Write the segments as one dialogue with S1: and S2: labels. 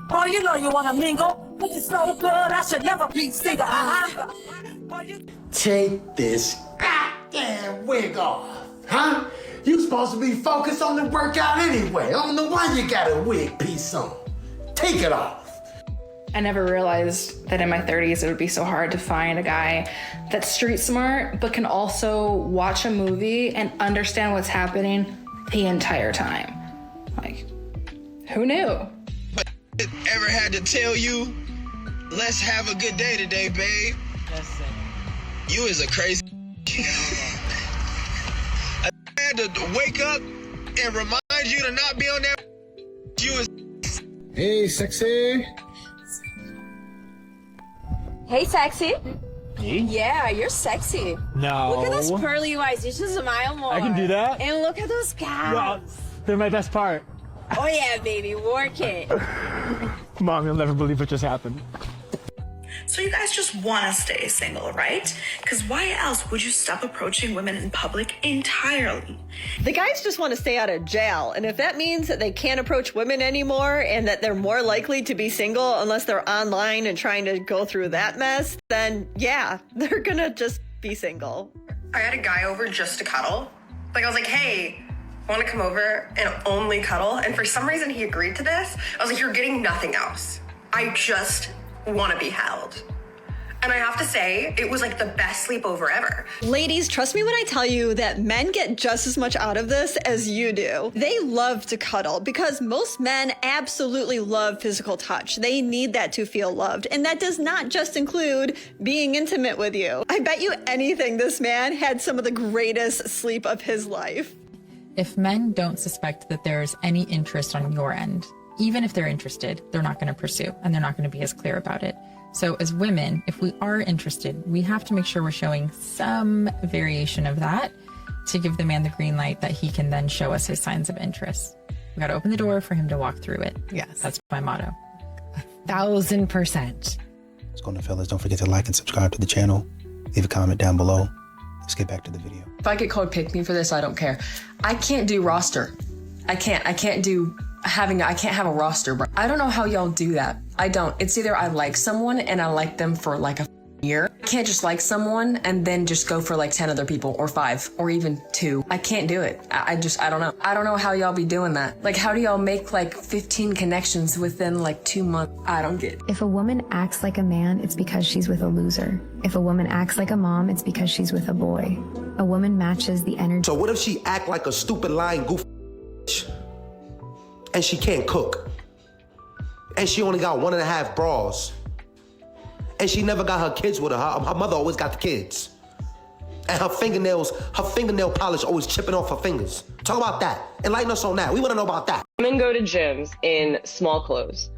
S1: Oh, you know you wanna mingle, but you're so good, I should never be single.
S2: Take this goddamn wig off, huh? You supposed to be focused on the workout anyway. I don't know why you got a wig piece on. Take it off.
S3: I never realized that in my 30s it would be so hard to find a guy that's street smart, but can also watch a movie and understand what's happening the entire time. Like, who knew?
S4: But ever had to tell you, let's have a good day today, babe? You is a crazy. I had to wake up and remind you to not be on that. You is.
S2: Hey, sexy.
S5: Hey, sexy.
S6: Me?
S5: Yeah, you're sexy.
S6: No.
S5: Look at those pearly whites. You should smile more.
S6: I can do that.
S5: And look at those calves.
S6: Well, they're my best part.
S5: Oh, yeah, baby. Work it.
S6: Mom, you'll never believe what just happened.
S7: So you guys just want to stay single, right? Because why else would you stop approaching women in public entirely?
S8: The guys just want to stay out of jail. And if that means that they can't approach women anymore and that they're more likely to be single unless they're online and trying to go through that mess, then yeah, they're gonna just be single.
S9: I had a guy over just to cuddle. Like, I was like, hey, want to come over and only cuddle? And for some reason, he agreed to this. I was like, you're getting nothing else. I just want to be held. And I have to say, it was like the best sleepover ever.
S8: Ladies, trust me when I tell you that men get just as much out of this as you do. They love to cuddle because most men absolutely love physical touch. They need that to feel loved. And that does not just include being intimate with you. I bet you anything this man had some of the greatest sleep of his life.
S10: If men don't suspect that there's any interest on your end, even if they're interested, they're not going to pursue and they're not going to be as clear about it. So as women, if we are interested, we have to make sure we're showing some variation of that to give the man the green light that he can then show us his signs of interest. We got to open the door for him to walk through it.
S11: Yes.
S10: That's my motto.
S11: 1000%.
S12: What's going on, fellas? Don't forget to like and subscribe to the channel. Leave a comment down below. Let's get back to the video.
S13: If I get called pick me for this, I don't care. I can't do roster. I can't have a roster, bro. I don't know how y'all do that. I don't. It's either I like someone and I like them for like a year. I can't just like someone and then just go for like 10 other people or 5 or even 2. I can't do it. I don't know. I don't know how y'all be doing that. Like, how do y'all make like 15 connections within like 2 months? I don't get it.
S14: If a woman acts like a man, it's because she's with a loser. If a woman acts like a mom, it's because she's with a boy. A woman matches the energy.
S2: So what if she act like a stupid, lying, goofy and she can't cook? And she only got 1.5 bras. And she never got her kids with her. Her mother always got the kids. And her fingernail polish always chipping off her fingers. Talk about that. Enlighten us on that. We want to know about that.
S15: Women go to gyms in small clothes,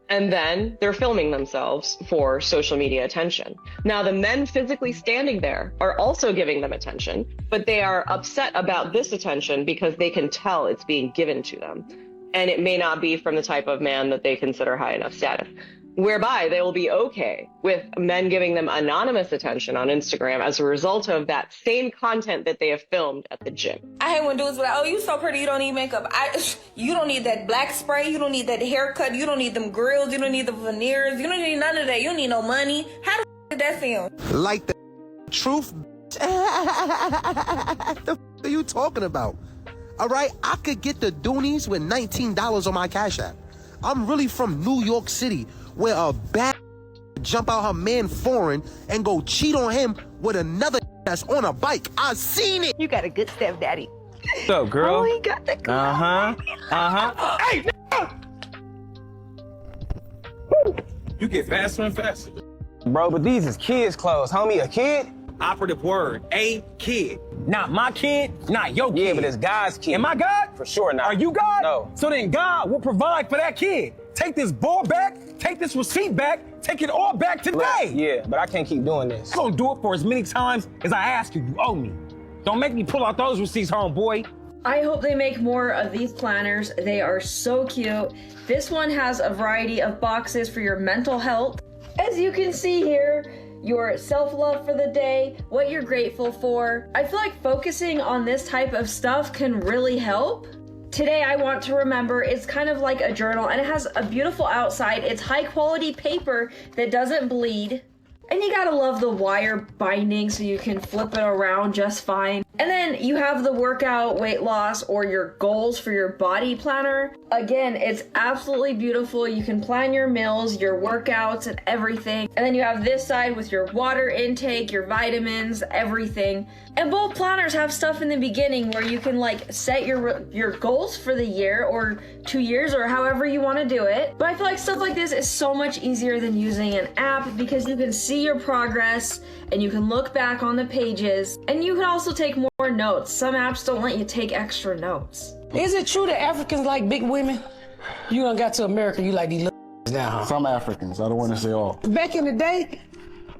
S15: and then they're filming themselves for social media attention. Now, the men physically standing there are also giving them attention, but they are upset about this attention because they can tell it's being given to them. And it may not be from the type of man that they consider high enough status, whereby they will be okay with men giving them anonymous attention on Instagram as a result of that same content that they have filmed at the gym.
S5: I hate when dudes be like, oh, you so pretty, you don't need makeup. You don't need that black spray, you don't need that haircut, you don't need them grills, you don't need the veneers, you don't need none of that, you don't need no money. How the did that feel?
S2: Like the truth? The are you talking about? All right, I could get the Doonies with $19 on my Cash App. I'm really from New York City, where a bad jump out her man foreign and go cheat on him with another that's on a bike. I seen it.
S8: You got a good stepdaddy.
S6: What's up, girl?
S8: Oh, he got the good.
S6: Hey, you get faster and faster.
S16: Bro, but these is kids' clothes, homie. A kid?
S6: Operative word, a kid. Not my kid, not your kid.
S16: Yeah, but it's God's kid.
S6: Am I God?
S16: For sure not.
S6: Are you God?
S16: No.
S6: So then God will provide for that kid. Take this ball back, take this receipt back, take it all back today.
S16: Yeah, but I can't keep doing this.
S6: I'm gonna do it for as many times as I ask you. You owe me. Don't make me pull out those receipts, homeboy.
S17: I hope they make more of these planners. They are so cute. This one has a variety of boxes for your mental health. As you can see here, your self-love for the day, what you're grateful for. I feel like focusing on this type of stuff can really help. Today I want to remember. It's kind of like a journal, and it has a beautiful outside. It's high quality paper that doesn't bleed. And you gotta love the wire binding so you can flip it around just fine. And then you have the workout, weight loss, or your goals for your body planner. Again, it's absolutely beautiful. You can plan your meals, your workouts, and everything. And then you have this side with your water intake, your vitamins, everything. And both planners have stuff in the beginning where you can like set your goals for the year or 2 years or however you want to do it. But I feel like stuff like this is so much easier than using an app because you can see your progress and you can look back on the pages and you can also take more notes. Some apps don't let you take extra notes.
S11: Is it true that Africans like big women? You done got to America, you like these little now, huh?
S18: Some Africans, I don't want to say all.
S11: Back in the day,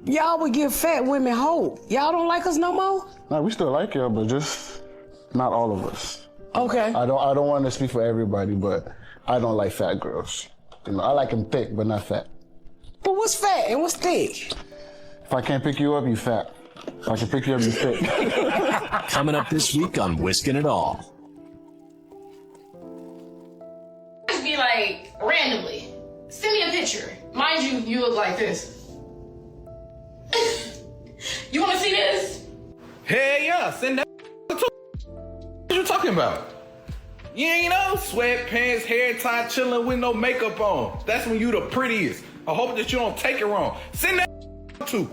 S11: y'all would give fat women hope. Y'all don't like us no more?
S18: No, we still like y'all, but just not all of us.
S11: Okay.
S18: I don't want to speak for everybody, but I don't like fat girls. You know, I like them thick, but not fat.
S11: But what's fat and what's thick?
S18: If I can't pick you up, you fat. If I can pick you up, you thick.
S19: Coming up this week on Whisking It All.
S20: Just be like, randomly, send me a picture. Mind you, you look like this. You want to see this?
S21: Hell yeah, send that to. What you talking about? You know, sweatpants, hair tie, chilling with no makeup on. That's when you the prettiest. I hope that you don't take it wrong. Send that to.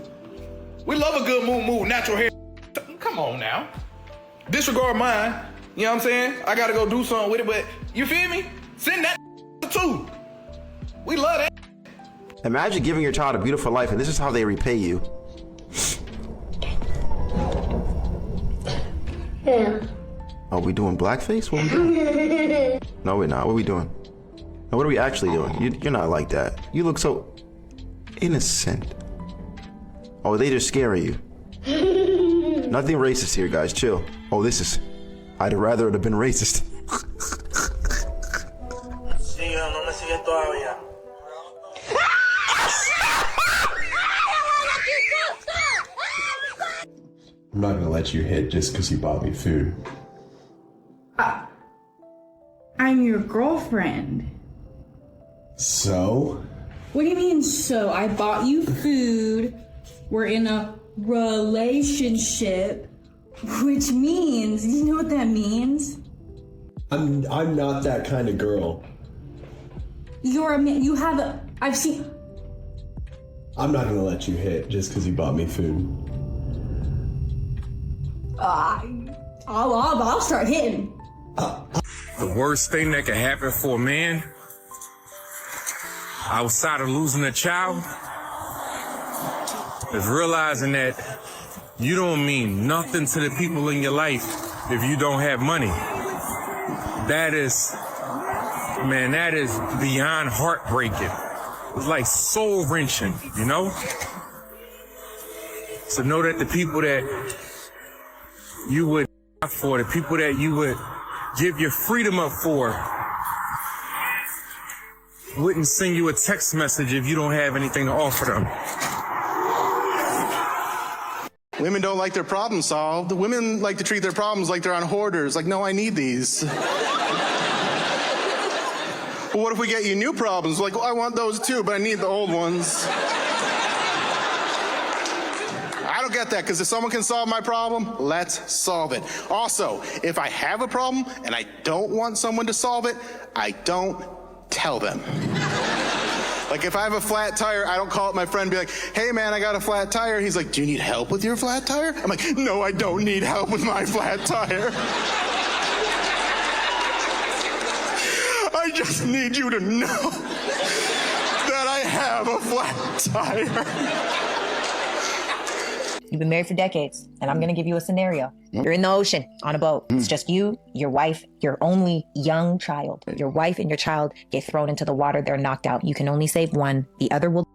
S21: We love a good move, natural hair. Come on now. Disregard mine. You know what I'm saying? I gotta go do something with it, but you feel me? Send that too. We love that.
S22: Imagine giving your child a beautiful life and this is how they repay you.
S23: Yeah.
S22: Are we doing blackface? What are we doing? No, we're not. What are we doing? No, what are we actually doing? You're not like that. You look so innocent. Oh, they just scaring you. Nothing racist here, guys. Chill. Oh, this is... I'd rather it have been racist.
S24: I'm not gonna let you hit just because you bought me food.
S25: I'm your girlfriend.
S24: So?
S25: What do you mean, so? I bought you food. We're in a relationship, which means, you know what that means?
S24: I'm not that kind of girl.
S25: You're a man. You have a. I've seen.
S24: I'm not gonna let you hit just because you bought me food.
S25: I'll start hitting.
S26: The worst thing that can happen for a man, outside of losing a child, is realizing that you don't mean nothing to the people in your life if you don't have money. That is beyond heartbreaking. It's like soul wrenching, you know? So know that the people that you would die for, the people that you would give your freedom up for, wouldn't send you a text message if you don't have anything to offer them.
S27: Women don't like their problems solved. Women like to treat their problems like they're on hoarders. Like, no, I need these. Well, what if we get you new problems? Like, well, I want those too, but I need the old ones. I don't get that, because if someone can solve my problem, let's solve it. Also, if I have a problem and I don't want someone to solve it, I don't tell them. Like, if I have a flat tire, I don't call up my friend and be like, hey man, I got a flat tire. He's like, do you need help with your flat tire? I'm like, no, I don't need help with my flat tire. I just need you to know that I have a flat tire.
S28: You've been married for decades, and I'm going to give you a scenario. You're in the ocean on a boat. It's just you, your wife, your only young child. Your wife and your child get thrown into the water. They're knocked out. You can only save one. The other will...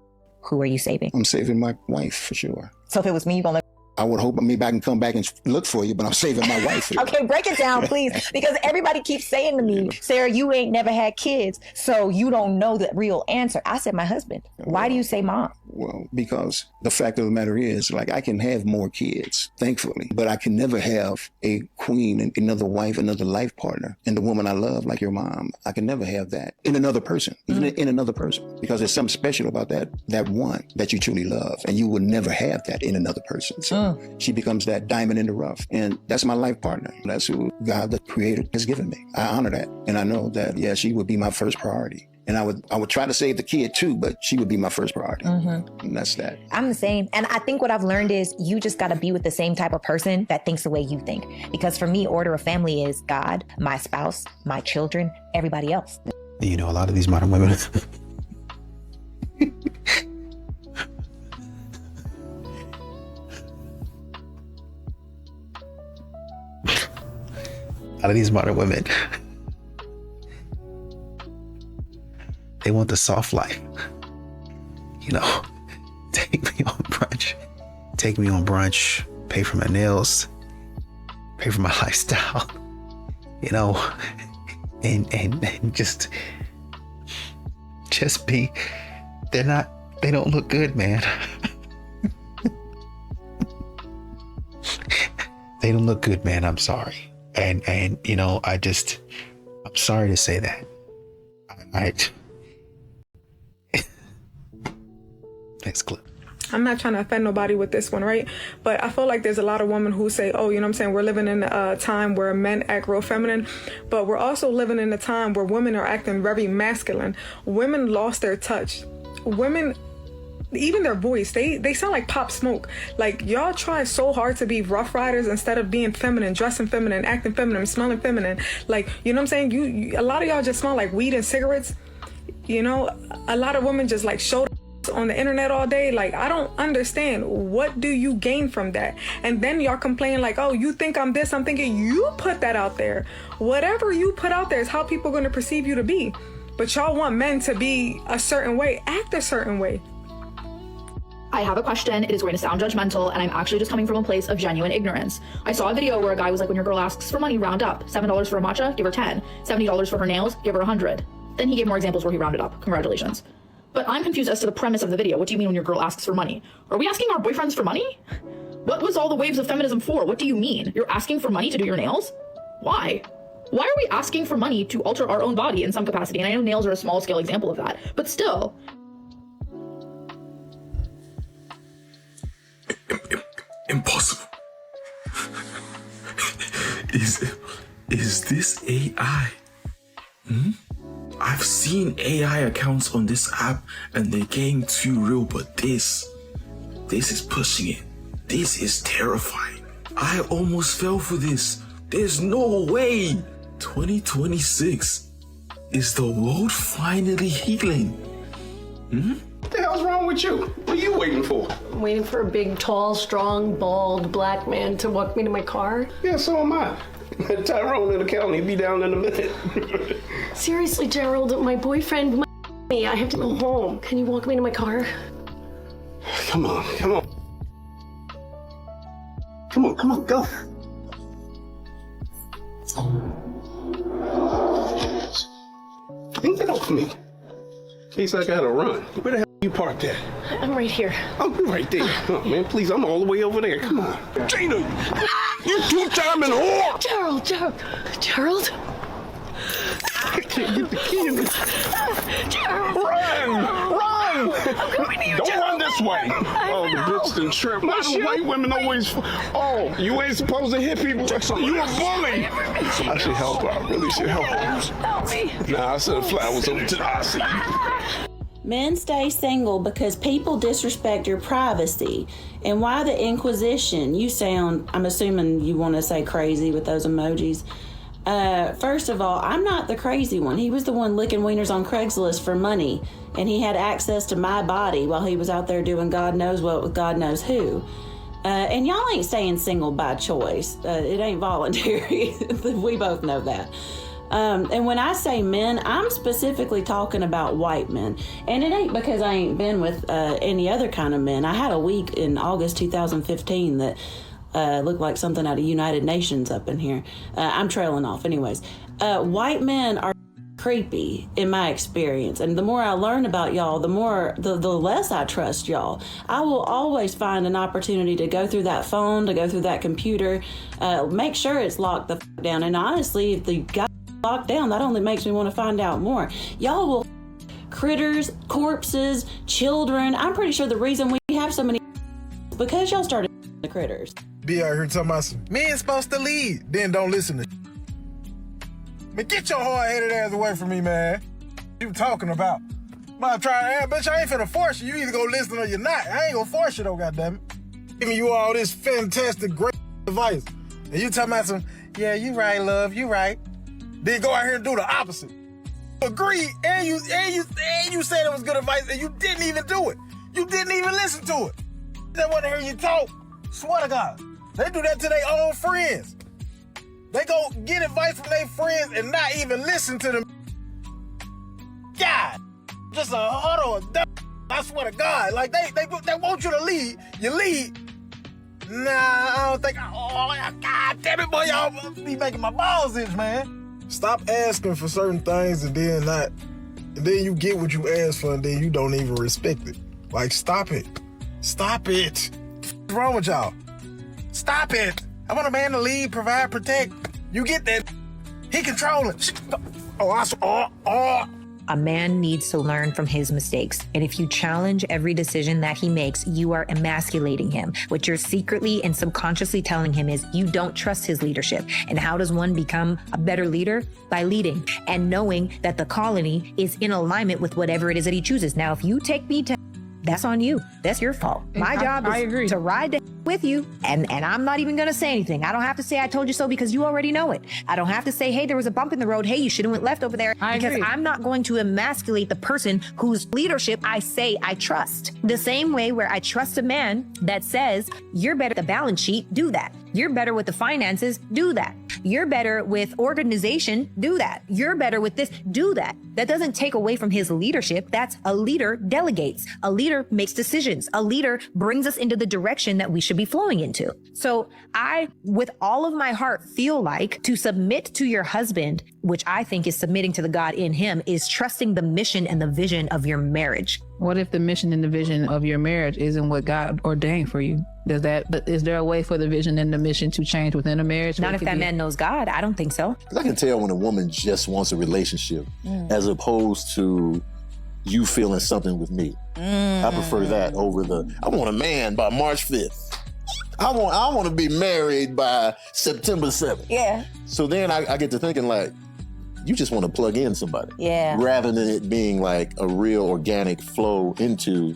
S28: Who are you saving?
S12: I'm saving my wife, for sure.
S28: So if it was me, you're going to...
S12: I would hope maybe I can come back and look for you, but I'm saving my wife.
S28: Okay, break it down, please. Because everybody keeps saying to me, Sarah, you ain't never had kids, so you don't know the real answer. I said, my husband. Why do you say mom?
S12: Well, because the fact of the matter is, like, I can have more kids, thankfully, but I can never have a queen, another wife, another life partner, and the woman I love, like your mom. I can never have that in another person, even in another person, because there's something special about that one that you truly love, and you will never have that in another person. So she becomes that diamond in the rough, and that's my life partner. That's who God, the Creator, has given me. I honor that, and I know that, yeah, she would be my first priority. And I would try to save the kid too, but she would be my first priority. And that's that.
S28: I'm the same. And I think what I've learned is you just got to be with the same type of person that thinks the way you think. Because for me, order of family is God, my spouse, my children, everybody else.
S12: You know, a lot of these modern women. A lot of these modern women. They want the soft life. You know, take me on brunch, pay for my nails, pay for my lifestyle, you know, and just be, they don't look good, man. They don't look good, man. I'm sorry. And, you know, I'm sorry to say that. Next clip.
S1: I'm not trying to offend nobody with this one, right? But I feel like there's a lot of women who say, oh, you know what I'm saying? We're living in a time where men act real feminine, but we're also living in a time where women are acting very masculine. Women lost their touch. Women, even their voice, they sound like Pop Smoke. Like, y'all try so hard to be rough riders instead of being feminine, dressing feminine, acting feminine, smelling feminine. Like, you know what I'm saying? You a lot of y'all just smell like weed and cigarettes. You know, a lot of women just like show on the internet all day. Like, I don't understand. What do you gain from that? And then y'all complain like, oh, you think I'm this. I'm thinking you put that out there. Whatever you put out there is how people are going to perceive you to be. But y'all want men to be a certain way, act a certain way.
S3: I have a question. It is going to sound judgmental, and I'm actually just coming from a place of genuine ignorance. I saw a video where a guy was like, when your girl asks for money, round up. $7 for a matcha, give her 10. $70 for her nails, give her 100. Then he gave more examples where he rounded up. Congratulations. But I'm confused as to the premise of the video. What do you mean when your girl asks for money? Are we asking our boyfriends for money? What was all the waves of feminism for? What do you mean? You're asking for money to do your nails? Why? Why are we asking for money to alter our own body in some capacity? And I know nails are a small scale example of that, but still.
S4: Impossible. Is this AI? I've seen AI accounts on this app and they're getting too real, but this is pushing it. This is terrifying. I almost fell for this. There's no way. 2026. Is the world finally healing?
S7: What the hell's wrong with you? What are you waiting for?
S9: I'm waiting for a big, tall, strong, bald, black man to walk me to my car.
S7: Yeah, so am I. Tyrone in the county, be down in a minute.
S9: Seriously, Gerald, my boyfriend, me. I have to go home. Can you walk me to my car?
S7: Come on, come on. Come on, go. Get off me. In case I gotta run. Where the hell you parked at?
S9: I'm right here.
S7: Oh, you're right there. Oh, man, please, I'm all the way over there. Come on. Gina, you two-timing whore!
S9: Gerald?
S7: I can't get the key in this.
S9: Gerald!
S7: Run! Don't run this way. Oh, the bitch done tripped. Why do white women always... Oh, you ain't supposed to hit people. You a bully. I should help her. I really should help her.
S9: Help me.
S7: Nah, I sent flowers over to the ICU.
S10: Men stay single because people disrespect your privacy. And why the Inquisition? You sound, I'm assuming you want to say crazy with those emojis. First of all, I'm not the crazy one. He was the one licking wieners on Craigslist for money. And he had access to my body while he was out there doing God knows what with God knows who. And y'all ain't staying single by choice. It ain't voluntary. We both know that. And when I say men, I'm specifically talking about white men. And it ain't because I ain't been with any other kind of men. I had a week in August 2015 that looked like something out of United Nations up in here. I'm trailing off. Anyways, white men are creepy in my experience. And the more I learn about y'all, the less I trust y'all. I will always find an opportunity to go through that phone, to go through that computer, make sure it's locked the down. And honestly, if the guy locked down, that only makes me want to find out more. Y'all will critters, corpses, children. I'm pretty sure the reason we have so many is because y'all started the critters.
S2: Be out here talking about some men supposed to lead, then don't listen to. Man, get your hard-headed ass away from me, man. You talking about? I'm trying to, bitch, I ain't finna force you. You either go listen or you're not. I ain't gonna force you though, goddammit. Giving you all this fantastic, great advice. And you talking about some, yeah, you right, love, you right. Then go out here and do the opposite. Agree, and you said it was good advice, and you didn't even do it. You didn't even listen to it. They want to hear you talk. Swear to God. They do that to their own friends. They go get advice from their friends and not even listen to them. God, just a huddle of dumb. I swear to God, like they want you to lead. You lead. Nah, I don't think. Oh, God damn it, boy, y'all be making my balls itch, man. Stop asking for certain things and then you get what you asked for and then you don't even respect it. Like, stop it. Stop it. What's wrong with y'all? Stop it. I want a man to lead, provide, protect. You get that. He controlling.
S28: A man needs to learn from his mistakes. And if you challenge every decision that he makes, you are emasculating him. What you're secretly and subconsciously telling him is you don't trust his leadership. And how does one become a better leader? By leading and knowing that the colony is in alignment with whatever it is that he chooses. Now, if you take me to, that's on you. That's your fault. My job is to ride with you, and I'm not even gonna say anything. I don't have to say I told you so because you already know it. I don't have to say, hey, there was a bump in the road. Hey, you should have went left over there. Because I'm not going to emasculate the person whose leadership I say I trust. The same way where I trust a man that says, you're better at the balance sheet, do that. You're better with the finances, do that. You're better with organization, do that. You're better with this, do that. That doesn't take away from his leadership. That's a leader delegates. A leader makes decisions. A leader brings us into the direction that we should be flowing into. So I, with all of my heart, feel like to submit to your husband, which I think is submitting to the God in him, is trusting the mission and the vision of your marriage.
S5: What if the mission and the vision of your marriage isn't what God ordained for you? Is there a way for the vision and the mission to change within a marriage?
S28: Not if that man knows God. I don't think so.
S8: Because I can tell when a woman just wants a relationship as opposed to you feeling something with me. I prefer that over I want a man by March 5th. I want to be married by September 7th.
S28: Yeah.
S8: So then I get to thinking like, you just want to plug in somebody.
S28: Yeah.
S8: Rather than it being like a real organic flow into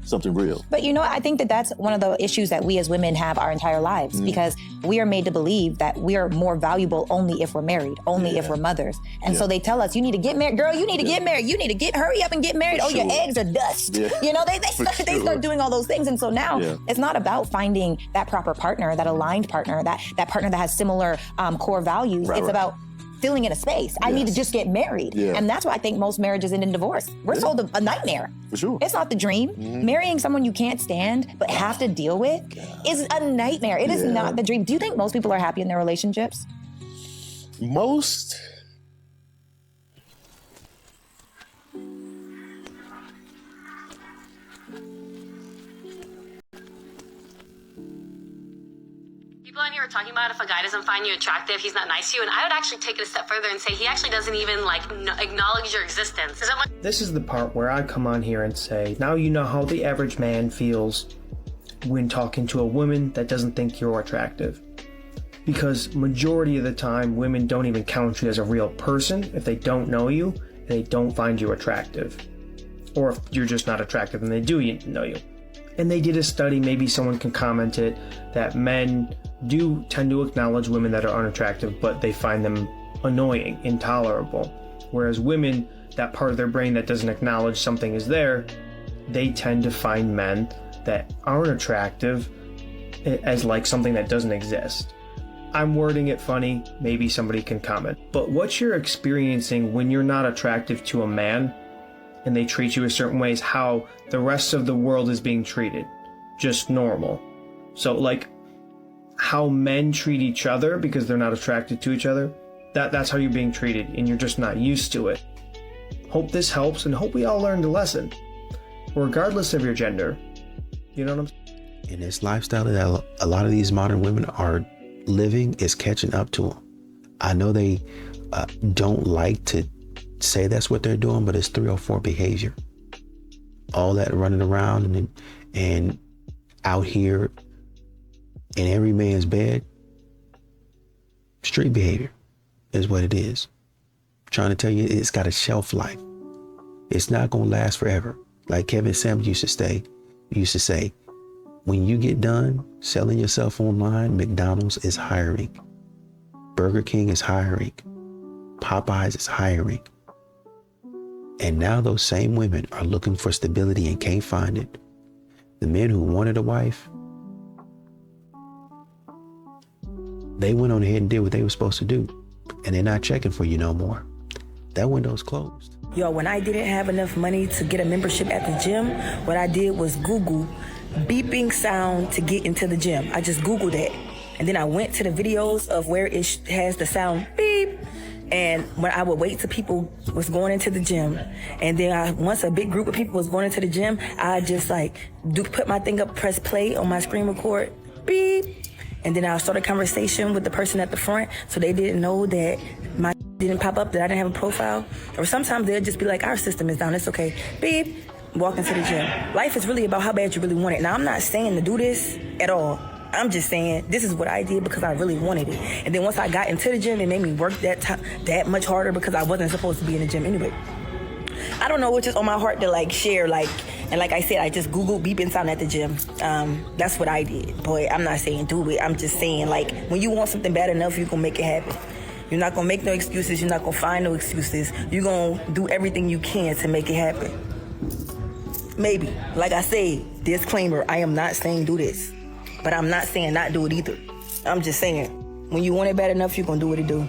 S8: something real.
S28: But you know, I think that that's one of the issues that we as women have our entire lives because we are made to believe that we are more valuable only if we're married, only if we're mothers. And so they tell us, you need to get married. Girl, you need to get married. You need to hurry up and get married. Your eggs are dust. You know, they start doing all those things. And so now it's not about finding that proper partner, that aligned partner, that partner that has similar core values. It's about filling in a space. I need to just get married. And that's why I think most marriages end in divorce. We're sold a nightmare.
S8: For sure.
S28: It's not the dream. Marrying someone you can't stand but have to deal with is a nightmare. It is not the dream. Do you think most people are happy in their relationships?
S8: Most?
S13: People in here are talking about if a guy doesn't find you attractive, he's not nice to you, and I would actually take it a step further and say he actually doesn't even acknowledge your existence.
S14: This is the part where I come on here and say, now you know how the average man feels when talking to a woman that doesn't think you're attractive. Because majority of the time, women don't even count you as a real person if they don't know you and they don't find you attractive. Or if you're just not attractive and they do know you. And they did a study, maybe someone can comment it, that men do tend to acknowledge women that are unattractive, but they find them annoying, intolerable. Whereas women, that part of their brain that doesn't acknowledge something is there, they tend to find men that aren't attractive as like something that doesn't exist. I'm wording it funny, maybe somebody can comment. But what you're experiencing when you're not attractive to a man and they treat you a certain way is how the rest of the world is being treated. Just normal. So like how men treat each other because they're not attracted to each other, that's how you're being treated and you're just not used to it. Hope this helps, and hope we all learned a lesson, regardless of your gender. You know what I'm saying?
S22: And this lifestyle that a lot of these modern women are living is catching up to them. I know they don't like to say that's what they're doing, but it's 304 behavior. All that running around and out here in every man's bed, street behavior is what it is. I'm trying to tell you, it's got a shelf life. It's not going to last forever. Like Kevin Samuels used to say, when you get done selling yourself online, McDonald's is hiring. Burger King is hiring. Popeyes is hiring. And now those same women are looking for stability and can't find it. The men who wanted a wife, they went on ahead and did what they were supposed to do. And they're not checking for you no more. That window's closed.
S6: Yo, when I didn't have enough money to get a membership at the gym, what I did was Google beeping sound to get into the gym. I just Googled it. And then I went to the videos of where it has the sound beep. And when I would wait till people was going into the gym, and then once a big group of people was going into the gym, I just put my thing up, press play on my screen record, beep. And then I'll start a conversation with the person at the front so they didn't know that my didn't pop up, that I didn't have a profile. Or sometimes they'll just be like, our system is down, it's okay. Beep, walk into the gym. Life is really about how bad you really want it. Now, I'm not saying to do this at all. I'm just saying this is what I did because I really wanted it. And then once I got into the gym, it made me work that much harder because I wasn't supposed to be in the gym anyway. I don't know what's just on my heart to share, and like I said, I just Googled beeping sound at the gym. That's what I did. Boy, I'm not saying do it. I'm just saying when you want something bad enough, you can make it happen. You're not gonna make no excuses. You're not gonna find no excuses. You're gonna do everything you can to make it happen. Maybe, like I said, disclaimer, I am not saying do this. But I'm not saying not do it either. I'm just saying, when you want it bad enough, you're gonna do what it do.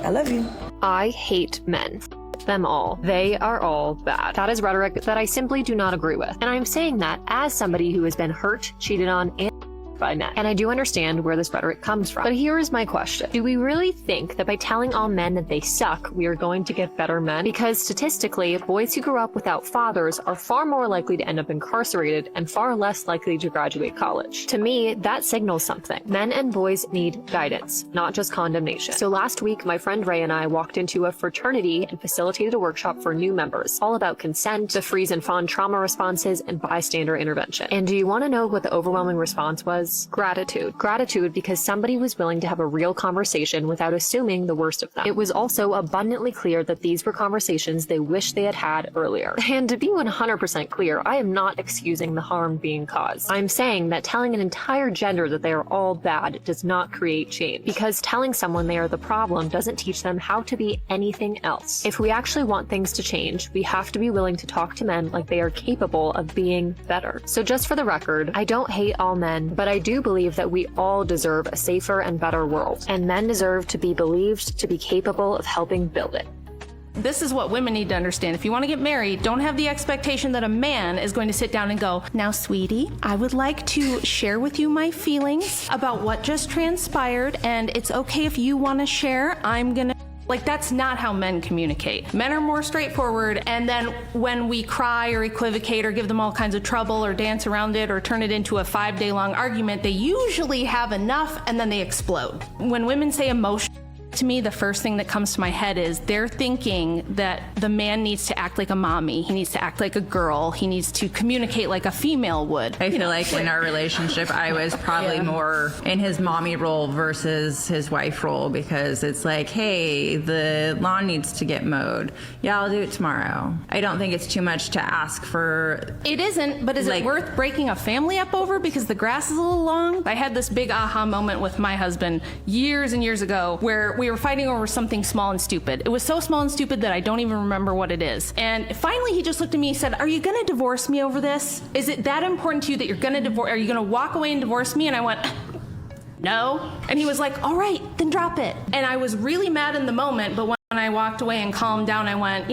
S6: I love you.
S11: I hate men. Them all. They are all bad. That is rhetoric that I simply do not agree with. And I'm saying that as somebody who has been hurt, cheated on, and by men. And I do understand where this rhetoric comes from. But here is my question. Do we really think that by telling all men that they suck, we are going to get better men? Because statistically, boys who grow up without fathers are far more likely to end up incarcerated and far less likely to graduate college. To me, that signals something. Men and boys need guidance, not just condemnation. So last week, my friend Ray and I walked into a fraternity and facilitated a workshop for new members, all about consent, the freeze and fawn trauma responses, and bystander intervention. And do you want to know what the overwhelming response was? Gratitude. Gratitude because somebody was willing to have a real conversation without assuming the worst of them. It was also abundantly clear that these were conversations they wish they had had earlier. And to be 100% clear, I am not excusing the harm being caused. I'm saying that telling an entire gender that they are all bad does not create change. Because telling someone they are the problem doesn't teach them how to be anything else. If we actually want things to change, we have to be willing to talk to men like they are capable of being better. So just for the record, I don't hate all men, but I do believe that we all deserve a safer and better world, and men deserve to be believed to be capable of helping build it.
S15: This is what women need to understand. If you want to get married, don't have the expectation that a man is going to sit down and go, now, sweetie, I would like to share with you my feelings about what just transpired, and it's okay if you want to share. I'm gonna... that's not how men communicate. Men are more straightforward, and then when we cry or equivocate or give them all kinds of trouble or dance around it or turn it into a 5-day-long argument, they usually have enough and then they explode. When women say emotion, to me, the first thing that comes to my head is they're thinking that the man needs to act like a mommy. He needs to act like a girl. He needs to communicate like a female would.
S16: I feel like in our relationship, I was probably more in his mommy role versus his wife role, because it's like, hey, the lawn needs to get mowed. Yeah, I'll do it tomorrow. I don't think it's too much to ask for.
S15: It isn't, but is it worth breaking a family up over because the grass is a little long? I had this big aha moment with my husband years and years ago where we were fighting over something small and stupid. It was so small and stupid that I don't even remember what it is. And finally, he just looked at me and said, are you going to divorce me over this? Is it that important to you that you're going to divorce? Are you going to walk away and divorce me? And I went, no. And he was like, all right, then drop it. And I was really mad in the moment, but when I walked away and calmed down, I went,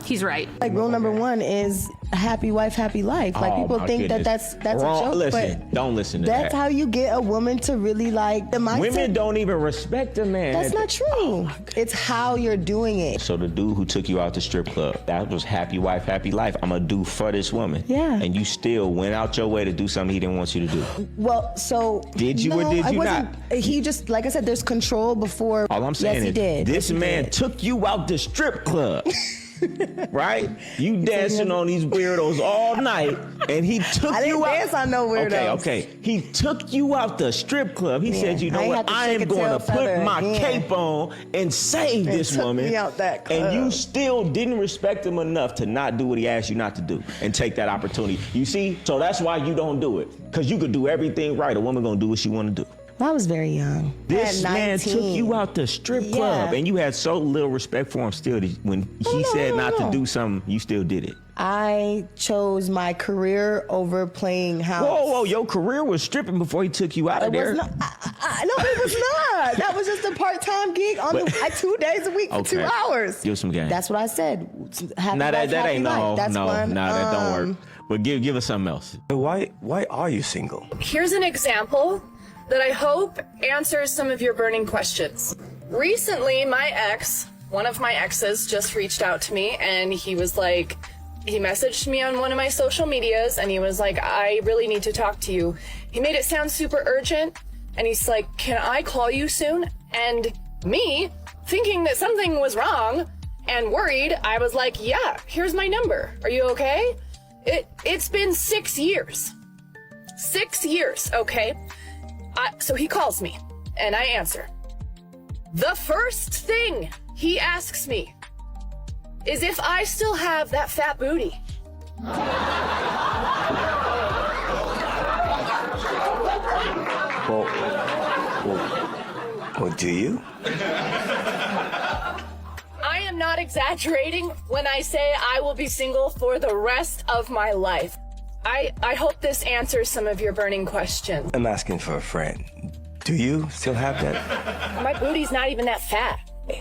S15: he's right.
S17: Rule number one is
S6: happy wife, happy life. Like, people
S17: my
S6: think
S17: goodness.
S6: that's
S17: Wrong.
S6: a joke.
S17: Listen,
S6: but
S17: don't listen to
S6: that's
S17: that.
S6: how you get a woman to really like the mindset.
S17: Women don't even respect a man.
S6: That's not true. It's how you're doing it.
S17: So the dude who took you out the strip club, that was happy wife, happy life. I'm gonna do for this woman.
S6: Yeah.
S17: And you still went out your way to do something he didn't want you to do.
S6: Well, so
S17: Did you or did you not?
S6: He just, like I said, there's control before.
S17: All I'm saying
S6: yes, he
S17: is
S6: did.
S17: this man took you out the strip club. Right? You dancing on these weirdos all night, and he took
S6: I didn't
S17: you out.
S6: dance on no weirdos.
S17: Okay. He took you out the strip club. He said, you know
S6: I ain't
S17: what?
S6: had to
S17: I
S6: shake
S17: am
S6: a
S17: going
S6: tail
S17: to
S6: feather
S17: put my
S6: again."
S17: cape on and save
S6: And
S17: this
S6: took
S17: woman.
S6: me out that club.
S17: And you still didn't respect him enough to not do what he asked you not to do and take that opportunity. You see? So that's why you don't do it. Because you could do everything right. A woman gonna do what she want to do.
S6: I was very young.
S17: This
S6: At
S17: man took
S6: 19.
S17: you out the strip club,
S6: Yeah.
S17: and you had so little respect for him still that when he said not to do something, you still did it.
S6: I chose my career over playing house.
S17: Whoa, your career was stripping before he took you out of
S6: It
S17: there.
S6: was not. No, it was not. That was just a part-time gig on
S17: But-
S6: 2 days a week for 2 hours.
S17: Give some game.
S6: That's what I said. Happy
S17: Nah,
S6: wife,
S17: that
S6: happy
S17: ain't
S6: life. That's one.
S17: that don't work. But give us something else.
S22: Why are you single?
S18: Here's an example that I hope answers some of your burning questions. Recently, one of my exes just reached out to me, and he messaged me on one of my social medias, and he was like, I really need to talk to you. He made it sound super urgent, and he's like, can I call you soon? And me, thinking that something was wrong and worried, I was like, yeah, here's my number. Are you okay? It's been 6 years. 6 years, okay? So he calls me, and I answer. The first thing he asks me is if I still have that fat booty.
S22: Well, do you?
S18: I am not exaggerating when I say I will be single for the rest of my life. I hope this answers some of your burning questions.
S22: I'm asking for a friend. Do you still have that?
S18: My booty's not even that fat.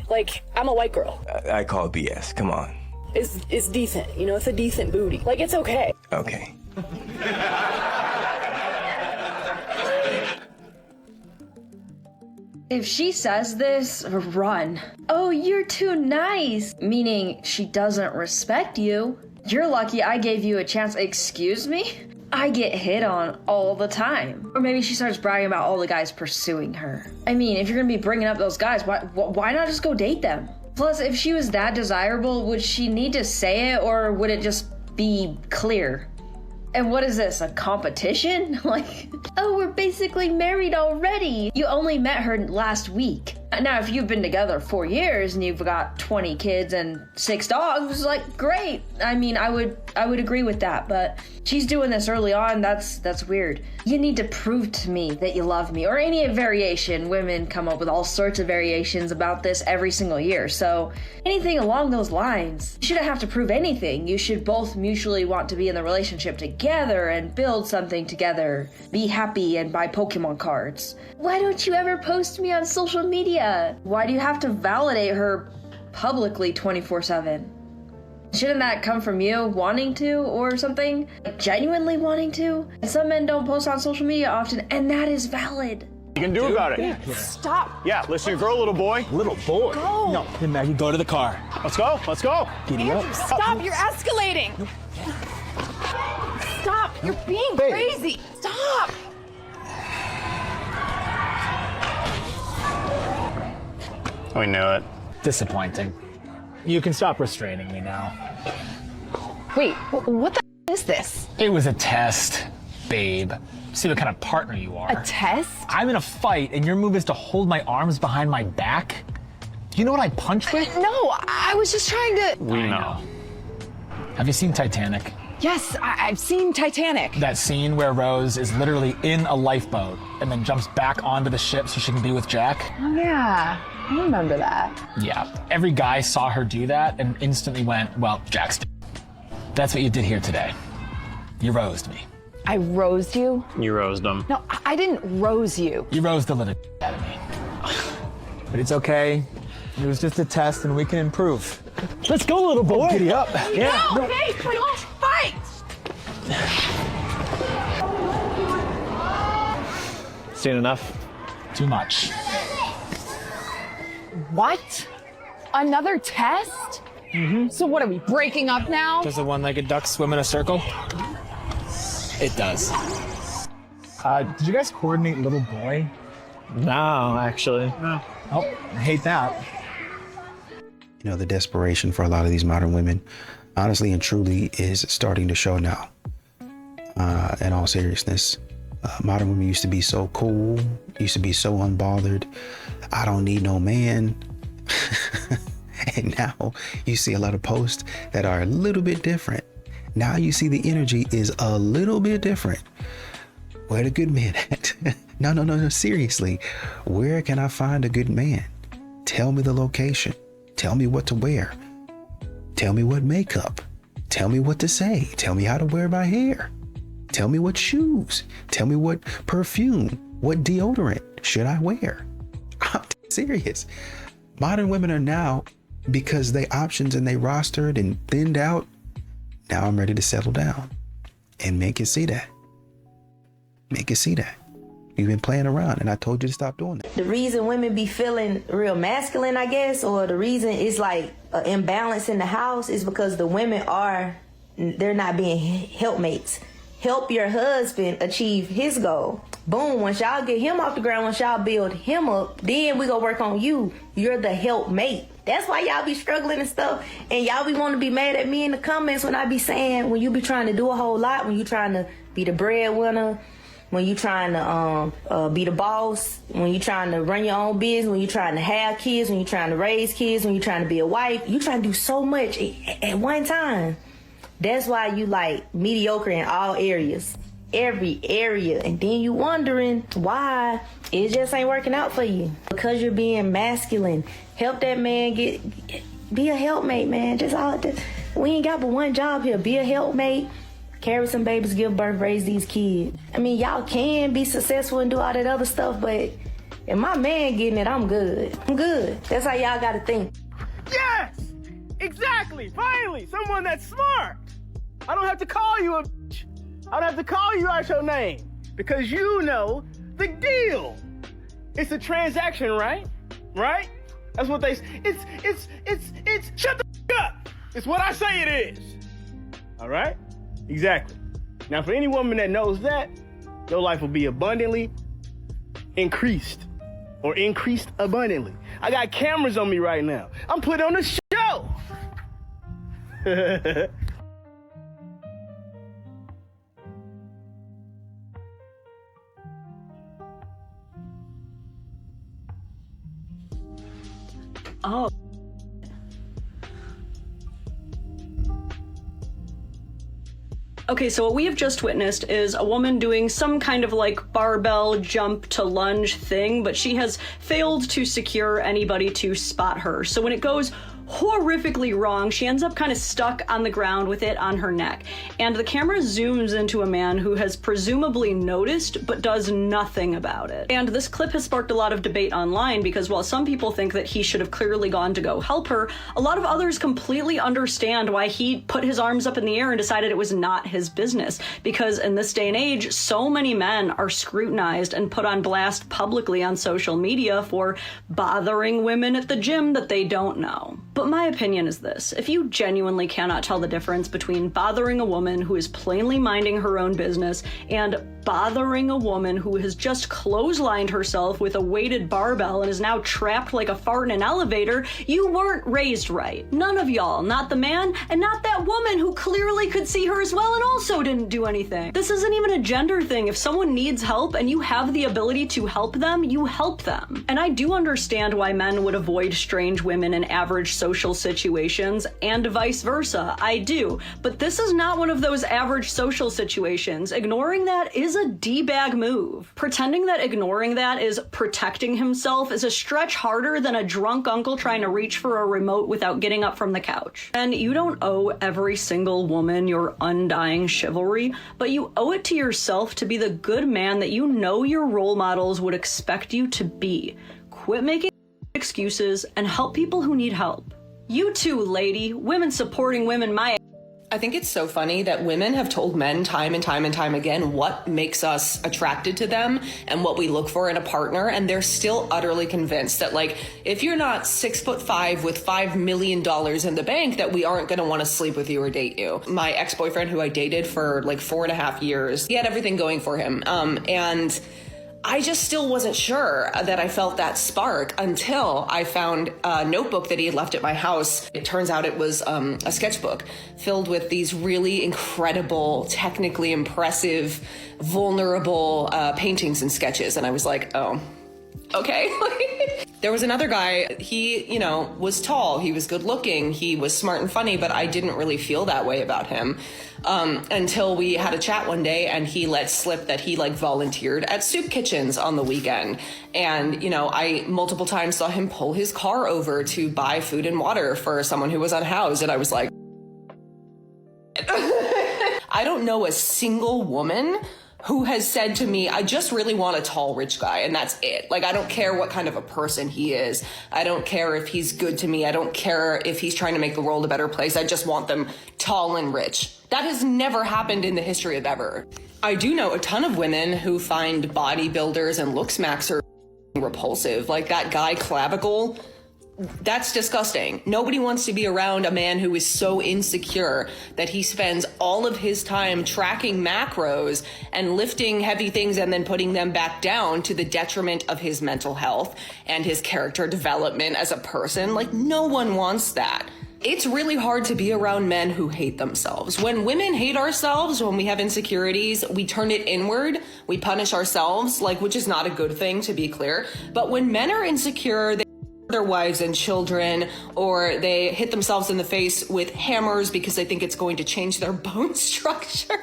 S18: Like, I'm a white girl.
S22: I call it BS. Come on.
S18: It's decent. You know, it's a decent booty. Like, it's okay.
S22: Okay.
S19: If she says this, run. Oh, you're too nice. Meaning she doesn't respect you. You're lucky I gave you a chance. Excuse me? I get hit on all the time. Or maybe she starts bragging about all the guys pursuing her. I mean, if you're gonna be bringing up those guys, why not just go date them? Plus, if she was that desirable, would she need to say it, or would it just be clear? And what is this, a competition? Like, oh, we're basically married already. You only met her last week. Now, if you've been together 4 years and you've got 20 kids and 6 dogs, like, great. I mean, I would agree with that, but she's doing this early on. That's weird. You need to prove to me that you love me, or any variation. Women come up with all sorts of variations about this every single year. So anything along those lines, you shouldn't have to prove anything. You should both mutually want to be in the relationship together and build something together. Be happy and buy Pokemon cards. Why don't you ever post me on social media? Why do you have to validate her publicly 24/7? Shouldn't that come from you wanting to or something? Like, genuinely wanting to? Some men don't post on social media often, and that is valid.
S20: You can do about it.
S19: Yeah.
S18: Stop.
S20: Yeah, listen to your girl, little boy. Little boy?
S18: Go.
S20: No, hey, Maggie, go to the car. Let's go. Let's go. Giddy up.
S18: Andrew, stop. You're escalating. Stop. You're being crazy. Stop.
S20: We knew it. Disappointing. You can stop restraining me now.
S18: Wait, what the is this?
S20: It was a test, babe. See what kind of partner you are.
S18: A test?
S20: I'm in a fight, and your move is to hold my arms behind my back? Do you know what I punched with?
S18: No, I was just trying to...
S20: We know. Have you seen Titanic?
S18: Yes, I've seen Titanic.
S20: That scene where Rose is literally in a lifeboat and then jumps back onto the ship so she can be with Jack?
S18: Oh, yeah. I remember that.
S20: Yeah. Every guy saw her do that and instantly went, well, Jack's dead. That's what you did here today. You rosed me.
S18: I rosed you?
S20: You rosed him.
S18: No, I didn't rose you.
S20: You rosed the living out of me. But it's okay. It was just a test and we can improve. Let's go, little boy. Giddy up.
S18: No, hey, we don't fight.
S20: Seen enough? Too much.
S1: What? Another test?
S20: Mm-hmm.
S1: So what are we, breaking up now?
S20: Does the one-legged duck swim in a circle? It does. Did you guys coordinate little boy? No, actually. No. Oh, I hate that.
S12: You know, the desperation for a lot of these modern women, honestly and truly, is starting to show now. In all seriousness, modern women used to be so cool, used to be so unbothered. I don't need no man. And now you see a lot of posts that are a little bit different. Now you see the energy is a little bit different. Where the good man at? No, seriously. Where can I find a good man? Tell me the location. Tell me what to wear. Tell me what makeup. Tell me what to say. Tell me how to wear my hair. Tell me what shoes. Tell me what perfume, what deodorant should I wear? I'm serious. Modern women are now, because they options and they rostered and thinned out, now I'm ready to settle down and make it see that. Make it see that. You've been playing around and I told you to stop doing that.
S6: The reason women be feeling real masculine, I guess, or the reason it's like an imbalance in the house is because the women they're not being helpmates. Help your husband achieve his goal. Boom, once y'all get him off the ground, once y'all build him up, then we go work on you. You're the helpmate. That's why y'all be struggling and stuff. And y'all be wanting to be mad at me in the comments when I be saying, when you be trying to do a whole lot, when you trying to be the breadwinner, when you trying to be the boss, when you trying to run your own business, when you trying to have kids, when you trying to raise kids, when you trying to be a wife, you trying to do so much at one time. That's why you like mediocre in all areas, every area. And then you wondering why it just ain't working out for you. Because you're being masculine. Help that man be a helpmate, man. We ain't got but one job here. Be a helpmate, carry some babies, give birth, raise these kids. I mean, y'all can be successful and do all that other stuff, but if my man getting it, I'm good. I'm good. That's how y'all gotta think.
S21: Yes! Exactly! Finally! Someone that's smart! I don't have to call you a bitch. I don't have to call you out your name. Because you know the deal. It's a transaction, right? Right? That's what they say. It's shut the up. It's what I say it is. All right? Exactly. Now, for any woman that knows that, your life will be abundantly increased. Or increased abundantly. I got cameras on me right now. I'm putting on a show.
S9: Oh. Okay, so what we have just witnessed is a woman doing some kind of like barbell jump to lunge thing, but she has failed to secure anybody to spot her. So when it goes horrifically wrong, she ends up kind of stuck on the ground with it on her neck. And the camera zooms into a man who has presumably noticed but does nothing about it. And this clip has sparked a lot of debate online because while some people think that he should have clearly gone to go help her, a lot of others completely understand why he put his arms up in the air and decided it was not his business. Because in this day and age, so many men are scrutinized and put on blast publicly on social media for bothering women at the gym that they don't know. But my opinion is this: if you genuinely cannot tell the difference between bothering a woman who is plainly minding her own business and bothering a woman who has just clotheslined herself with a weighted barbell and is now trapped like a fart in an elevator, you weren't raised right. None of y'all. Not the man, and not that woman who clearly could see her as well and also didn't do anything. This isn't even a gender thing. If someone needs help and you have the ability to help them, you help them. And I do understand why men would avoid strange women in average social situations, and vice versa. I do. But this is not one of those average social situations. Ignoring that is a D-bag move. Pretending that ignoring that is protecting himself is a stretch harder than a drunk uncle trying to reach for a remote without getting up from the couch. And you don't owe every single woman your undying chivalry, but you owe it to yourself to be the good man that you know your role models would expect you to be. Quit making excuses and help people who need help. You too, lady. Women supporting women my
S3: I think it's so funny that women have told men time and time and time again what makes us attracted to them and what we look for in a partner, and they're still utterly convinced that, like, if you're not 6'5" with $5 million in the bank, that we aren't going to want to sleep with you or date you. My ex-boyfriend, who I dated for like 4.5 years, he had everything going for him, and I just still wasn't sure that I felt that spark until I found a notebook that he had left at my house. It turns out it was a sketchbook filled with these really incredible, technically impressive, vulnerable paintings and sketches. And I was like, oh, okay. There was another guy, he, you know, was tall, he was good looking, he was smart and funny, but I didn't really feel that way about him until we had a chat one day and he let slip that he like volunteered at soup kitchens on the weekend. And, you know, I multiple times saw him pull his car over to buy food and water for someone who was unhoused. And I was like, I don't know a single woman who has said to me, I just really want a tall, rich guy, and that's it. Like, I don't care what kind of a person he is. I don't care if he's good to me. I don't care if he's trying to make the world a better place. I just want them tall and rich. That has never happened in the history of ever. I do know a ton of women who find bodybuilders and looks maxers repulsive. Like that guy Clavicle, that's disgusting. Nobody wants to be around a man who is so insecure that he spends all of his time tracking macros and lifting heavy things and then putting them back down to the detriment of his mental health and his character development as a person. Like, no one wants that. It's really hard to be around men who hate themselves. When women hate ourselves, when we have insecurities, we turn it inward, we punish ourselves, like, which is not a good thing, to be clear. But when men are insecure, they their wives and children, or they hit themselves in the face with hammers because they think it's going to change their bone structure.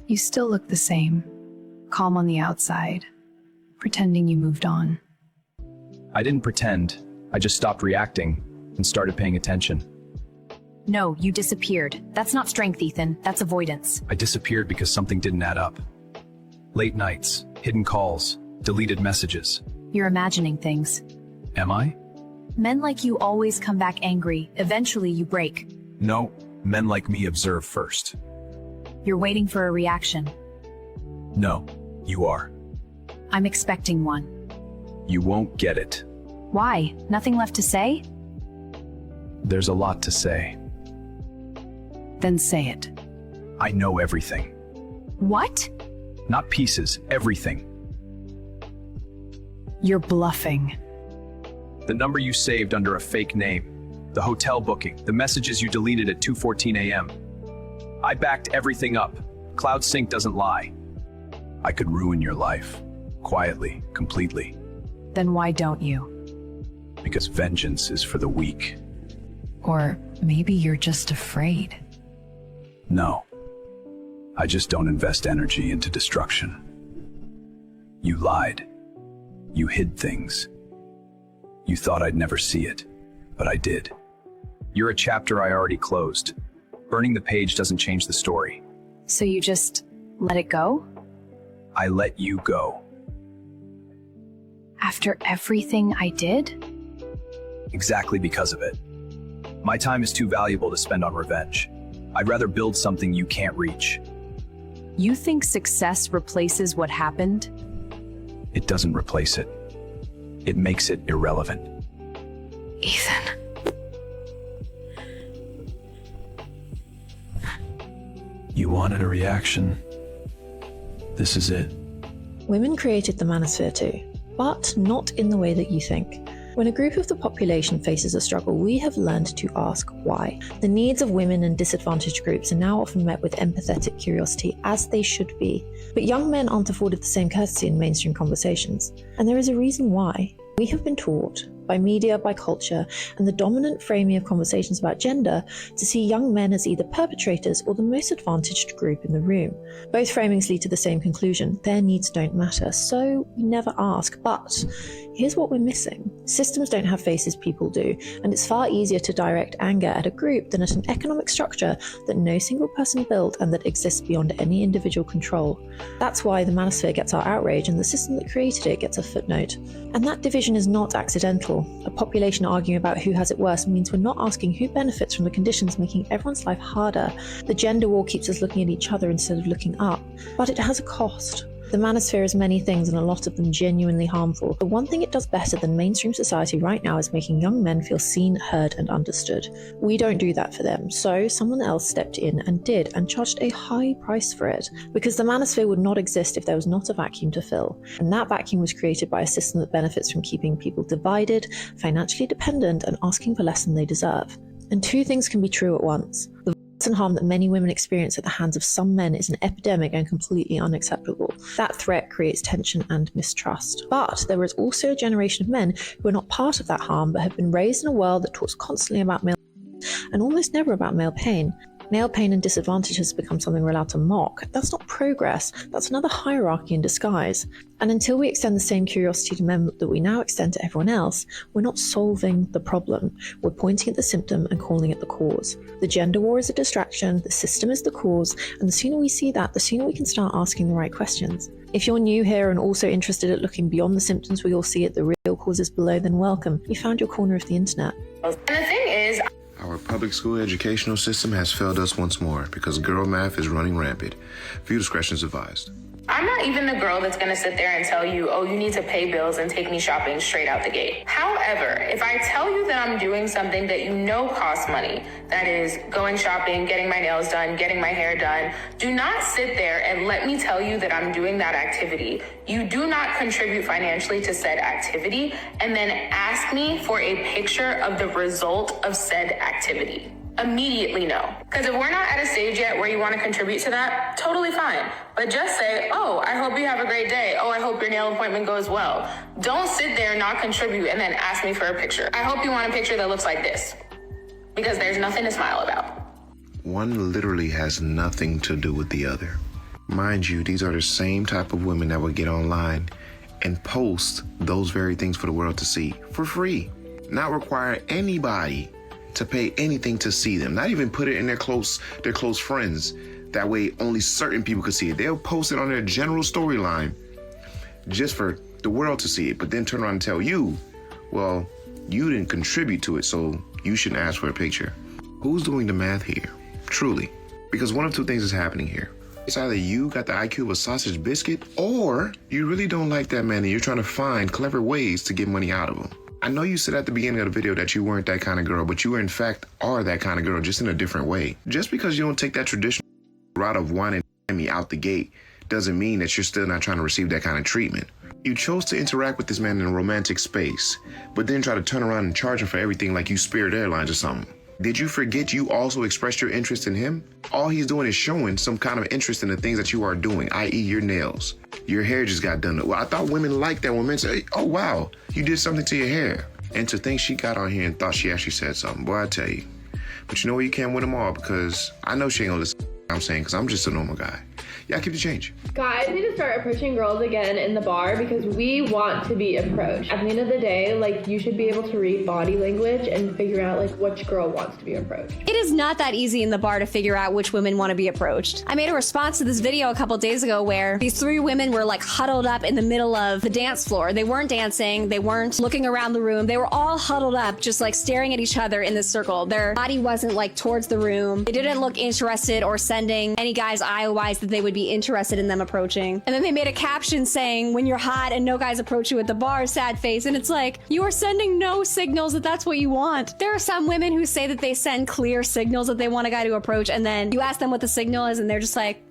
S4: You still look the same, calm on the outside, pretending you moved on.
S7: I didn't pretend. I just stopped reacting and started paying attention.
S4: No, you disappeared. That's not strength, Ethan. That's avoidance.
S7: I disappeared because something didn't add up. Late nights, hidden calls, deleted messages.
S4: You're imagining things.
S7: Am I?
S4: Men like you always come back angry. Eventually you break.
S7: No, men like me observe first.
S4: You're waiting for a reaction.
S7: No, you are.
S4: I'm expecting one.
S7: You won't get it.
S4: Why? Nothing left to say?
S7: There's a lot to say.
S4: Then say it.
S7: I know everything.
S4: What?
S7: Not pieces, everything.
S4: You're bluffing.
S7: The number you saved under a fake name, the hotel booking, the messages you deleted at 2:14 a.m. I backed everything up. Cloud Sync doesn't lie. I could ruin your life. Quietly, completely.
S4: Then why don't you?
S7: Because vengeance is for the weak.
S4: Or maybe you're just afraid.
S7: No. I just don't invest energy into destruction. You lied. You hid things. You thought I'd never see it, but I did. You're a chapter I already closed. Burning the page doesn't change the story.
S4: So you just let it go?
S7: I let you go.
S4: After everything I did?
S7: Exactly because of it. My time is too valuable to spend on revenge. I'd rather build something you can't reach.
S4: You think success replaces what happened?
S7: It doesn't replace it. It makes it irrelevant.
S4: Ethan.
S7: You wanted a reaction. This is it.
S23: Women created the manosphere too, but not in the way that you think. When a group of the population faces a struggle, we have learned to ask why. The needs of women and disadvantaged groups are now often met with empathetic curiosity, as they should be. But young men aren't afforded the same courtesy in mainstream conversations. And there is a reason why. We have been taught, by media, by culture, and the dominant framing of conversations about gender, to see young men as either perpetrators or the most advantaged group in the room. Both framings lead to the same conclusion: their needs don't matter, so we never ask. But here's what we're missing. Systems don't have faces, people do, and it's far easier to direct anger at a group than at an economic structure that no single person built and that exists beyond any individual control. That's why the manosphere gets our outrage and the system that created it gets a footnote. And that division is not accidental. harmful. A population arguing about who has it worse means we're not asking who benefits from the conditions making everyone's life harder. The gender war keeps us looking at each other instead of looking up, but it has a cost. The manosphere is many things and a lot of them genuinely harmful. The one thing it does better than mainstream society right now is making young men feel seen, heard and understood. We don't do that for them, so someone else stepped in and did, and charged a high price for it. Because the manosphere would not exist if there was not a vacuum to fill. And that vacuum was created by a system that benefits from keeping people divided, financially dependent and asking for less than they deserve. And two things can be true at once. The and harm that many women experience at the hands of some men is an epidemic and completely unacceptable. That threat creates tension and mistrust. But there is also a generation of men who are not part of that harm but have been raised in a world that talks constantly about male and almost never about male pain. Male pain and disadvantage has become something we're allowed to mock. That's not progress, that's another hierarchy in disguise. And until we extend the same curiosity to men that we now extend to everyone else, we're not solving the problem. We're pointing at the symptom and calling it the cause. The gender war is a distraction, the system is the cause, and the sooner we see that, the sooner we can start asking the right questions. If you're new here and also interested at looking beyond the symptoms we all see at the real causes below, then welcome. You found your corner of the internet.
S2: And the thing is,
S5: our public school educational system has failed us once more because girl math is running rampant. Viewer discretion is advised.
S2: I'm not even the girl that's gonna sit there and tell you, oh, you need to pay bills and take me shopping straight out the gate. However, if I tell you that I'm doing something that you know costs money, that is going shopping, getting my nails done, getting my hair done, do not sit there and let me tell you that I'm doing that activity. You do not contribute financially to said activity and then ask me for a picture of the result of said activity. Immediately no. Because if we're not at a stage yet where you want to contribute to that, totally fine. But just say, oh, I hope you have a great day. Oh, I hope your nail appointment goes well. Don't sit there and not contribute and then ask me for a picture. I hope you want a picture that looks like this. Because there's nothing to smile about.
S5: One literally has nothing to do with the other. Mind you, these are the same type of women that would get online and post those very things for the world to see for free. Not require anybody to pay anything to see them, not even put it in their close friends. That way only certain people could see it. They'll post it on their general storyline just for the world to see it, but then turn around and tell you, well, you didn't contribute to it, so you shouldn't ask for a picture. Who's doing the math here? Truly. Because one of two things is happening here. It's either you got the IQ of a sausage biscuit, or you really don't like that man and you're trying to find clever ways to get money out of him. I know you said at the beginning of the video that you weren't that kind of girl, but you in fact are that kind of girl, just in a different way. Just because you don't take that traditional route of wanting me out the gate doesn't mean that you're still not trying to receive that kind of treatment. You chose to interact with this man in a romantic space, but then try to turn around and charge him for everything like you Spirit Airlines or something. Did you forget you also expressed your interest in him? All he's doing is showing some kind of interest in the things that you are doing, i.e. your nails. Your hair just got done. Well, I thought women liked that when men say, oh, wow, you did something to your hair. And to think she got on here and thought she actually said something, boy, I tell you. But you know what, you can't win them all because I know she ain't gonna listen to what I'm saying because I'm just a normal guy. Yeah, keep the change.
S10: Guys need to start approaching girls again in the bar because we want to be approached. At the end of the day, like, you should be able to read body language and figure out, like, which girl wants to be approached.
S24: It is not that easy in the bar to figure out which women want to be approached. I made a response to this video a couple days ago where these three women were like huddled up in the middle of the dance floor. They weren't dancing. They weren't looking around the room. They were all huddled up, just like staring at each other in this circle. Their body wasn't like towards the room. They didn't look interested or sending any guys eye-wise that they would be interested in them approaching. And then they made a caption saying, when you're hot and no guys approach you at the bar, sad face. And it's like, you are sending no signals that that's what you want. There are some women who say that they send clear signals that they want a guy to approach, and then you ask them what the signal is and they're just like,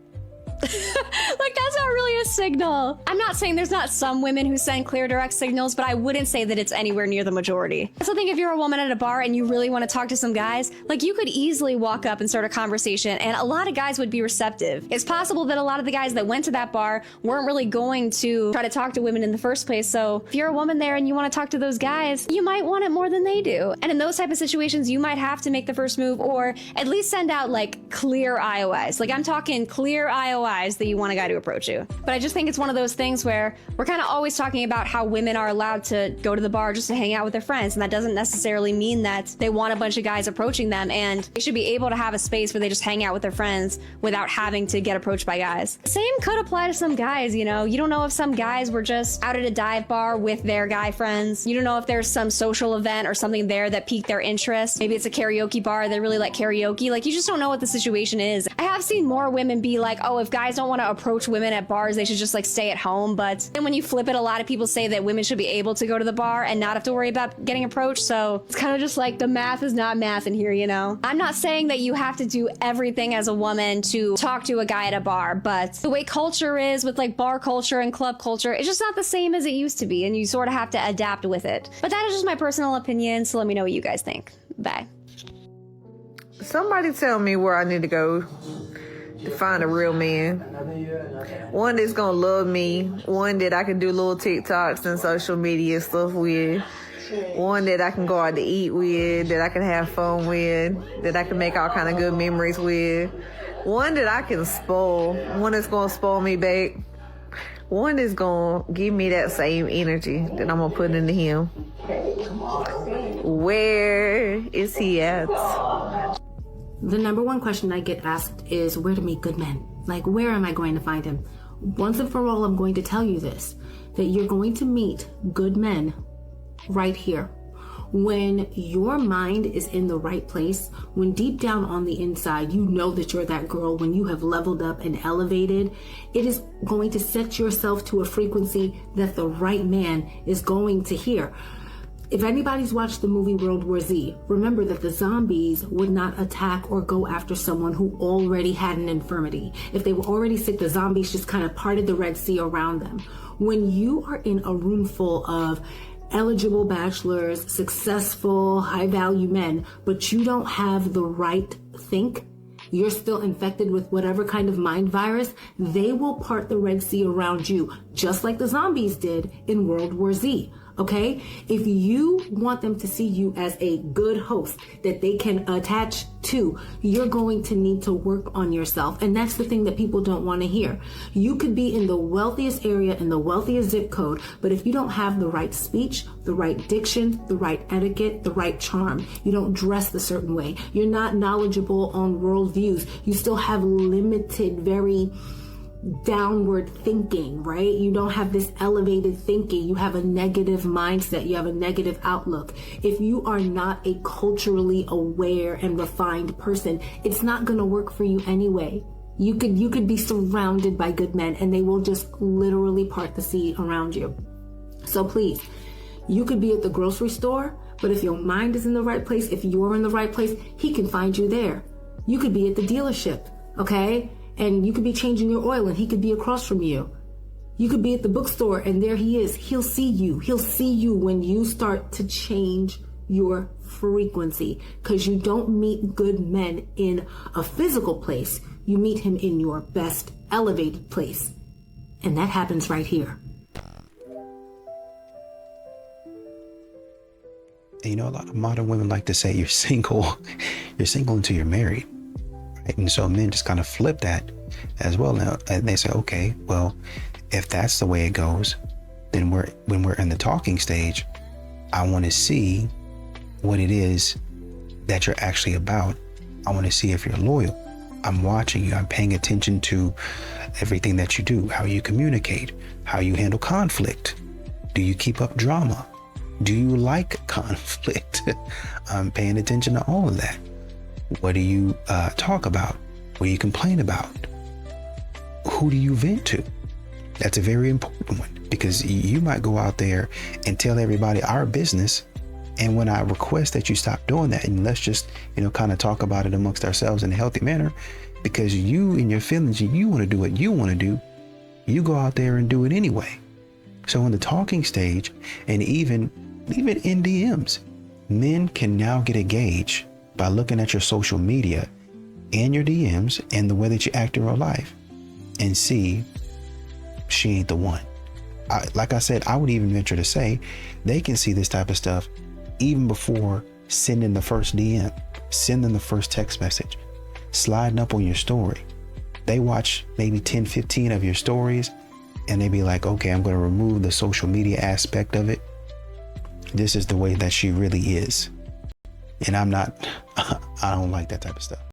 S24: like, that's not really a signal. I'm not saying there's not some women who send clear direct signals, but I wouldn't say that it's anywhere near the majority. I also think if you're a woman at a bar and you really want to talk to some guys, like, you could easily walk up and start a conversation and a lot of guys would be receptive. It's possible that a lot of the guys that went to that bar weren't really going to try to talk to women in the first place. So if you're a woman there and you want to talk to those guys, you might want it more than they do. And in those type of situations, you might have to make the first move or at least send out like clear IOIs. Like, I'm talking clear IOIs guys that you want a guy to approach you. But I just think it's one of those things where we're kind of always talking about how women are allowed to go to the bar just to hang out with their friends, and that doesn't necessarily mean that they want a bunch of guys approaching them, and they should be able to have a space where they just hang out with their friends without having to get approached by guys. Same could apply to some guys, you know. You don't know if some guys were just out at a dive bar with their guy friends. You don't know if there's some social event or something there that piqued their interest. Maybe it's a karaoke bar, they really like karaoke. Like, you just don't know what the situation is. I have seen more women be like, oh, if guys don't want to approach women at bars, they should just like stay at home. But then when you flip it, a lot of people say that women should be able to go to the bar and not have to worry about getting approached. So it's kind of just like the math is not math in here, you know? I'm not saying that you have to do everything as a woman to talk to a guy at a bar, but the way culture is with like bar culture and club culture, it's just not the same as it used to be, and you sort of have to adapt with it. But that is just my personal opinion, so let me know what you guys think. Bye.
S8: Somebody tell me where I need to go to find a real man. One that's gonna love me. One that I can do little TikToks and social media stuff with. One that I can go out to eat with, that I can have fun with, that I can make all kind of good memories with. One that I can spoil. One that's gonna spoil me back. One that's gonna give me that same energy that I'm gonna put into him. Where is he at?
S11: The number one question I get asked is where to meet good men. Like, where am I going to find him? Once and for all, I'm going to tell you this, that you're going to meet good men right here. When your mind is in the right place, when deep down on the inside, you know that you're that girl, when you have leveled up and elevated, it is going to set yourself to a frequency that the right man is going to hear. If anybody's watched the movie World War Z, remember that the zombies would not attack or go after someone who already had an infirmity. If they were already sick, the zombies just kind of parted the Red Sea around them. When you are in a room full of eligible bachelors, successful, high-value men, but you don't have the right think, you're still infected with whatever kind of mind virus, they will part the Red Sea around you, just like the zombies did in World War Z. Okay? If you want them to see you as a good host that they can attach to, you're going to need to work on yourself. And that's the thing that people don't want to hear. You could be in the wealthiest area, in the wealthiest zip code, but if you don't have the right speech, the right diction, the right etiquette, the right charm, you don't dress the certain way, you're not knowledgeable on world views, you still have limited, very downward thinking, right? You don't have this elevated thinking. You have a negative mindset. You have a negative outlook. If you are not a culturally aware and refined person, it's not going to work for you anyway. You could be surrounded by good men and they will just literally part the sea around you. So please, you could be at the grocery store, but if your mind is in the right place, if you're in the right place, he can find you there. You could be at the dealership, okay? And you could be changing your oil and he could be across from you. You could be at the bookstore and there he is. He'll see you. He'll see you when you start to change your frequency, because you don't meet good men in a physical place. You meet him in your best elevated place. And that happens right here.
S12: And you know, a lot of modern women like to say you're single until you're married. Right? And so men just kind of flip that as well now. And they say, okay, well, if that's the way it goes, then when we're in the talking stage, I want to see what it is that you're actually about. I want to see if you're loyal. I'm watching you. I'm paying attention to everything that you do, how you communicate, how you handle conflict. Do you keep up drama? Do you like conflict? I'm paying attention to all of that. What do you talk about? What do you complain about? Who do you vent to? That's a very important one, because you might go out there and tell everybody our business. And when I request that you stop doing that, and let's just, kind of talk about it amongst ourselves in a healthy manner, because you in your feelings, you want to do what you want to do, you go out there and do it anyway. So in the talking stage, and even in DMs, men can now get a gauge by looking at your social media and your DMs and the way that you act in real life, and see she ain't the one. Like I said, I would even venture to say they can see this type of stuff even before sending the first DM, sending the first text message, sliding up on your story. They watch maybe 10, 15 of your stories and they be like, okay, I'm going to remove the social media aspect of it. This is the way that she really is. And I don't like that type of stuff.